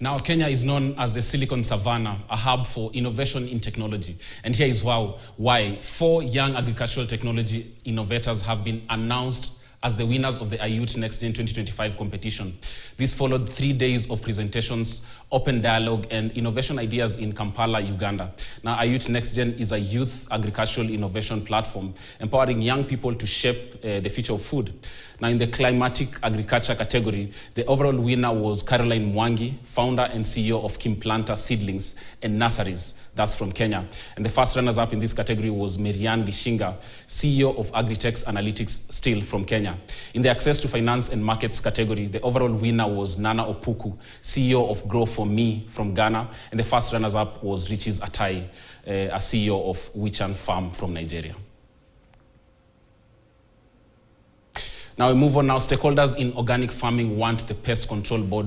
Now, Kenya is known as the Silicon Savannah, a hub for innovation in technology. And here is why 4 young agricultural technology innovators have been announced as the winners of the AYUTE Nextgen 2025 competition. This followed 3 days of presentations, open dialogue, and innovation ideas in Kampala, Uganda. Now, AYUTE Nextgen is a youth agricultural innovation platform, empowering young people to shape the future of food. Now, in the climatic agriculture category, the overall winner was Caroline Mwangi, founder and CEO of Kim Planter Seedlings and Nurseries. That's from Kenya. And the first runners-up in this category was Marianne Gishinga, CEO of Agritech Analytics, still from Kenya. In the access to finance and markets category, the overall winner was Nana Opuku, CEO of Grow For Me from Ghana. And the first runners-up was Riches Atai, a CEO of Wichan Farm from Nigeria. Now we move on now. Stakeholders in organic farming want the Pest Control Board